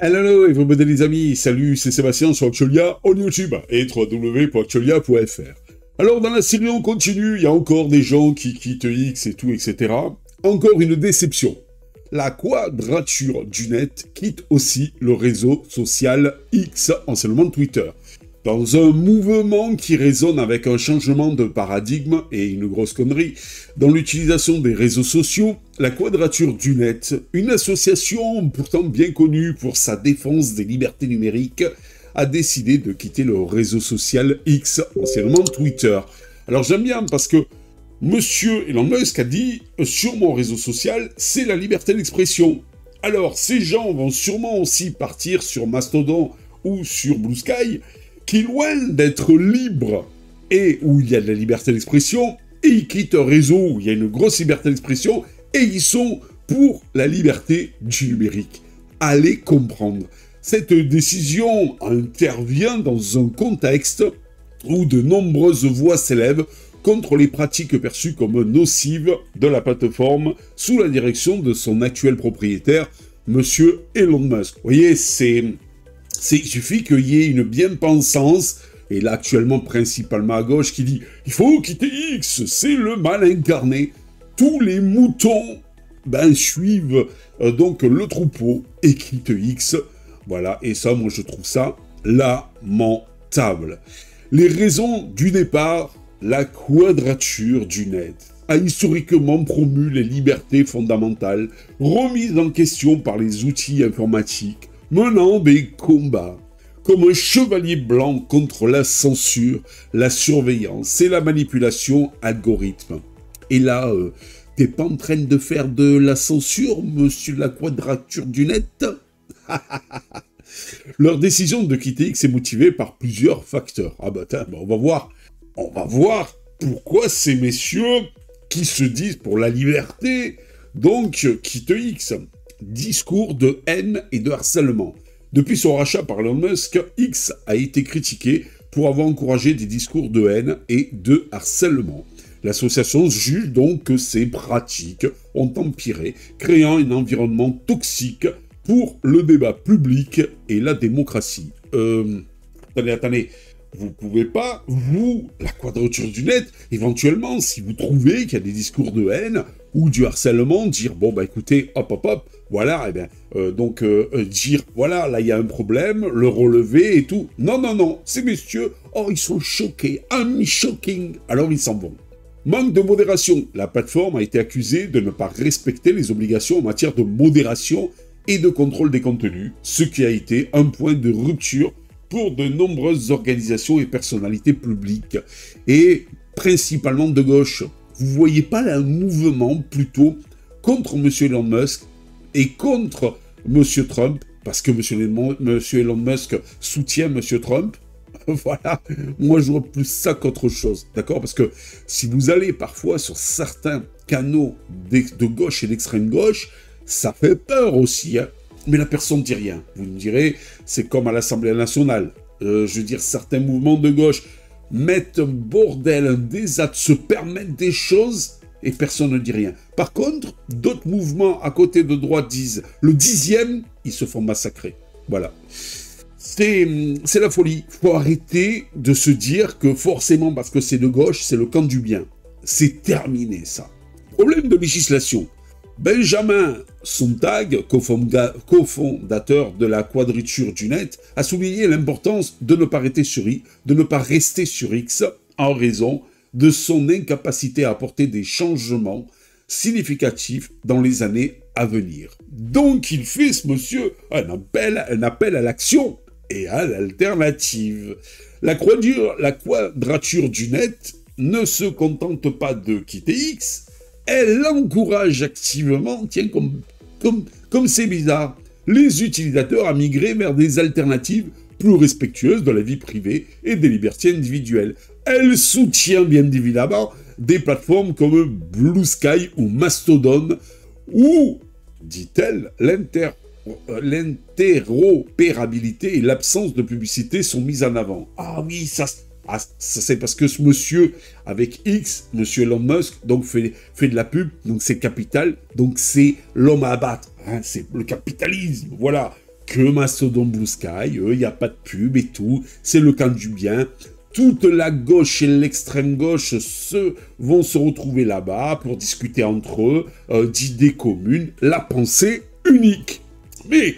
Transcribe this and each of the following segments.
Hello everybody les amis, salut, c'est Sébastien sur Actualia on YouTube et www.actualia.fr. Alors dans la série on continue, il y a encore des gens qui quittent X et tout, etc. Encore une déception. La quadrature du net quitte aussi le réseau social X, anciennement Twitter. Dans un mouvement qui résonne avec un changement de paradigme et une grosse connerie, dans l'utilisation des réseaux sociaux, la Quadrature du Net, une association pourtant bien connue pour sa défense des libertés numériques, a décidé de quitter le réseau social X, anciennement Twitter. Alors j'aime bien parce que Monsieur Elon Musk a dit « Sur mon réseau social, c'est la liberté d'expression ». Alors ces gens vont sûrement aussi partir sur Mastodon ou sur Blue Sky, qui, loin d'être libre et où il y a de la liberté d'expression, et ils quittent un réseau où il y a une grosse liberté d'expression, et ils sont pour la liberté du numérique. Allez comprendre. Cette décision intervient dans un contexte où de nombreuses voix s'élèvent contre les pratiques perçues comme nocives de la plateforme sous la direction de son actuel propriétaire, Monsieur Elon Musk. Vous voyez, il suffit qu'il y ait une bien-pensance, et là actuellement principalement à gauche, qui dit « Il faut quitter X, c'est le mal incarné ». Tous les moutons suivent donc le troupeau et quittent X. Voilà, et ça, moi je trouve ça lamentable. Les raisons du départ, la quadrature du net a historiquement promu les libertés fondamentales, remises en question par les outils informatiques, menant des combats comme un chevalier blanc contre la censure, la surveillance et la manipulation algorithme. Et là, t'es pas en train de faire de la censure, monsieur la quadrature du net? Leur décision de quitter X est motivée par plusieurs facteurs. Ah bah tiens, on va voir pourquoi ces messieurs qui se disent pour la liberté, donc quittent X. Discours de haine et de harcèlement. Depuis son rachat par Elon Musk, X a été critiqué pour avoir encouragé des discours de haine et de harcèlement. L'association juge donc que ces pratiques ont empiré, créant un environnement toxique pour le débat public et la démocratie. Attendez. Vous pouvez pas, vous, la quadrature du net, éventuellement, si vous trouvez qu'il y a des discours de haine ou du harcèlement, dire, bon, bah écoutez, hop, voilà, et bien, dire, voilà, là, il y a un problème, le relever et tout. Non, ces messieurs, oh, ils sont choqués, I'm shocking, alors ils s'en vont. Manque de modération. La plateforme a été accusée de ne pas respecter les obligations en matière de modération et de contrôle des contenus, ce qui a été un point de rupture pour de nombreuses organisations et personnalités publiques, et principalement de gauche. Vous voyez pas là un mouvement plutôt contre M. Elon Musk et contre M. Trump, parce que M. Elon Musk soutient M. Trump. Voilà, moi je vois plus ça qu'autre chose, d'accord? Parce que si vous allez parfois sur certains canaux de gauche et d'extrême gauche, ça fait peur aussi, hein. Mais la personne ne dit rien. Vous me direz, c'est comme à l'Assemblée nationale. Je veux dire, certains mouvements de gauche mettent un bordel, un désastre, se permettent des choses et personne ne dit rien. Par contre, d'autres mouvements à côté de droite disent le 10e, ils se font massacrer. Voilà. C'est la folie. Il faut arrêter de se dire que forcément, parce que c'est de gauche, c'est le camp du bien. C'est terminé, ça. Problème de législation. Benjamin Sontag, cofondateur de la Quadrature du Net, a souligné l'importance de ne pas rester sur X en raison de son incapacité à apporter des changements significatifs dans les années à venir. Donc il fait, ce monsieur, un appel à l'action et à l'alternative. La Quadrature du Net ne se contente pas de quitter X, elle encourage activement, tiens, comme c'est bizarre, les utilisateurs à migrer vers des alternatives plus respectueuses de la vie privée et des libertés individuelles. Elle soutient bien évidemment des plateformes comme Blue Sky ou Mastodon, où, dit-elle, l'interopérabilité et l'absence de publicité sont mises en avant. Ah oui, ça c'est parce que ce monsieur, avec X, monsieur Elon Musk, donc fait de la pub, donc c'est capital, donc c'est l'homme à abattre, hein, c'est le capitalisme, voilà. que Mastodon Blue Sky, il n'y a pas de pub et tout, c'est le camp du bien. Toute la gauche et l'extrême gauche vont se retrouver là-bas pour discuter entre eux d'idées communes, la pensée unique. Mais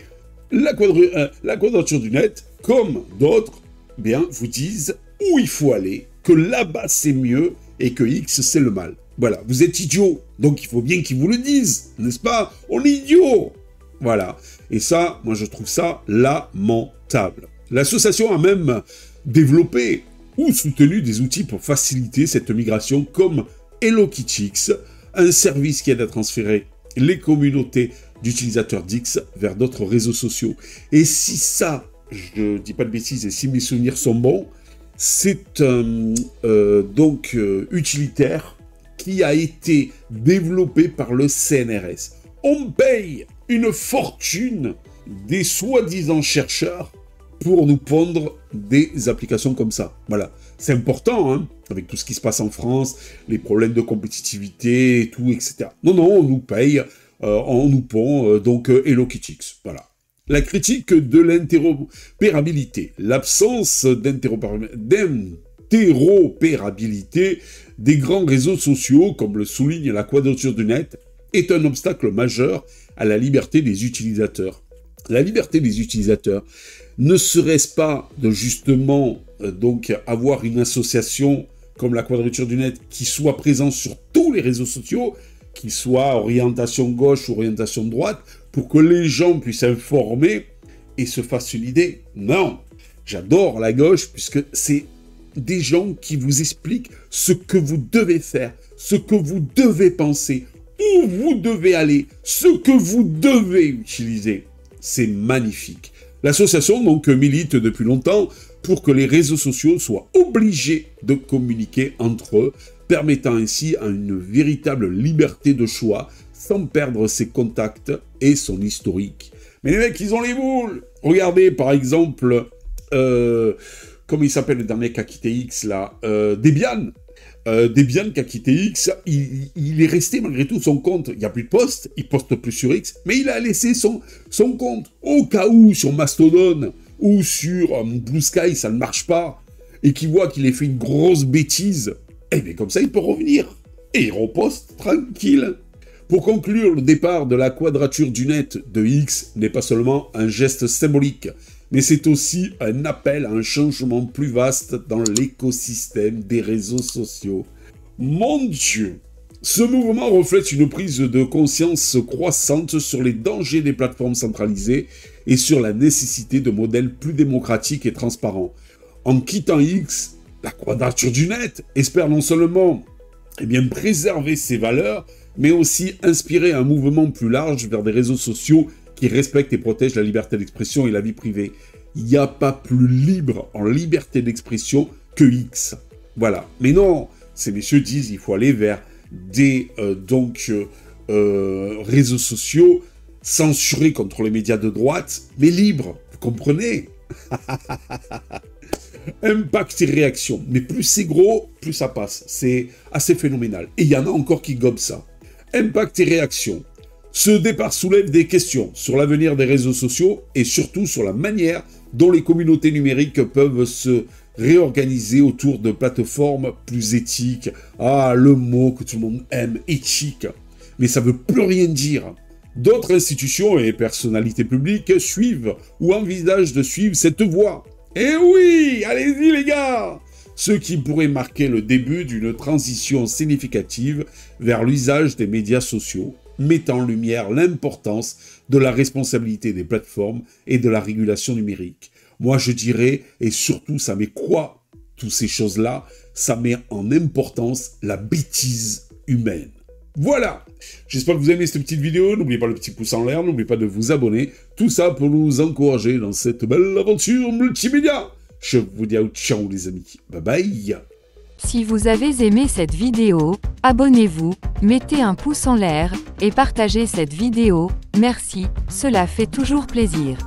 la quadrature du net, comme d'autres, bien, vous disent où il faut aller, que là-bas c'est mieux et que X c'est le mal. Voilà, vous êtes idiots, donc il faut bien qu'ils vous le disent, n'est-ce pas? On est idiots. Voilà, et ça, moi je trouve ça lamentable. L'association a même développé ou soutenu des outils pour faciliter cette migration comme HelloKittyX, un service qui aide à transférer les communautés d'utilisateurs d'X vers d'autres réseaux sociaux. Et si ça, je dis pas de bêtises, et si mes souvenirs sont bons, c'est un utilitaire qui a été développé par le CNRS. On paye une fortune des soi-disant chercheurs pour nous pondre des applications comme ça. Voilà. C'est important, hein, avec tout ce qui se passe en France, les problèmes de compétitivité et tout, etc. Non, on nous paye, on nous pond, HelloKittyX. Voilà. La critique de l'interopérabilité. L'absence d'interopérabilité des grands réseaux sociaux, comme le souligne la quadrature du net, est un obstacle majeur à la liberté des utilisateurs. La liberté des utilisateurs, ne serait-ce pas de justement avoir une association comme la quadrature du net qui soit présente sur tous les réseaux sociaux, qu'ils soient orientation gauche ou orientation droite, pour que les gens puissent s'informer et se fassent une idée? Non, j'adore la gauche puisque c'est des gens qui vous expliquent ce que vous devez faire, ce que vous devez penser, où vous devez aller, ce que vous devez utiliser. C'est magnifique. L'association milite depuis longtemps pour que les réseaux sociaux soient obligés de communiquer entre eux, permettant ainsi à une véritable liberté de choix sans perdre ses contacts et son historique. Mais les mecs, ils ont les boules. Regardez par exemple, comment il s'appelle le dernier qui a quitté X là, Debian. Debian qui a quitté X, il est resté malgré tout son compte. Il n'y a plus de post, il poste plus sur X, mais il a laissé son compte. Au cas où sur Mastodon ou sur Blue Sky ça ne marche pas, et qu'il voit qu'il a fait une grosse bêtise, et bien comme ça il peut revenir. Et il reposte tranquille. Pour conclure, le départ de la quadrature du net de X n'est pas seulement un geste symbolique, mais c'est aussi un appel à un changement plus vaste dans l'écosystème des réseaux sociaux. Mon Dieu! Ce mouvement reflète une prise de conscience croissante sur les dangers des plateformes centralisées et sur la nécessité de modèles plus démocratiques et transparents. En quittant X, la quadrature du net espère non seulement préserver ses valeurs, mais aussi inspirer un mouvement plus large vers des réseaux sociaux qui respectent et protègent la liberté d'expression et la vie privée. Il n'y a pas plus libre en liberté d'expression que X. Voilà. Mais non, ces messieurs disent qu'il faut aller vers des réseaux sociaux censurés contre les médias de droite, mais libres. Vous comprenez? Impact et réaction. Mais plus c'est gros, plus ça passe. C'est assez phénoménal. Et il y en a encore qui gobent ça. Impact et réaction. Ce départ soulève des questions sur l'avenir des réseaux sociaux et surtout sur la manière dont les communautés numériques peuvent se réorganiser autour de plateformes plus éthiques. Ah, le mot que tout le monde aime, éthique. Mais ça ne veut plus rien dire. D'autres institutions et personnalités publiques suivent ou envisagent de suivre cette voie. Eh oui, allez-y les gars! Ce qui pourrait marquer le début d'une transition significative vers l'usage des médias sociaux, mettant en lumière l'importance de la responsabilité des plateformes et de la régulation numérique. Moi, je dirais, et surtout, ça met quoi, toutes ces choses-là? Ça met en importance la bêtise humaine. Voilà! J'espère que vous aimez cette petite vidéo. N'oubliez pas le petit pouce en l'air, n'oubliez pas de vous abonner. Tout ça pour nous encourager dans cette belle aventure multimédia. Je vous dis ciao les amis. Bye bye! Si vous avez aimé cette vidéo, abonnez-vous, mettez un pouce en l'air, et partagez cette vidéo, merci, cela fait toujours plaisir.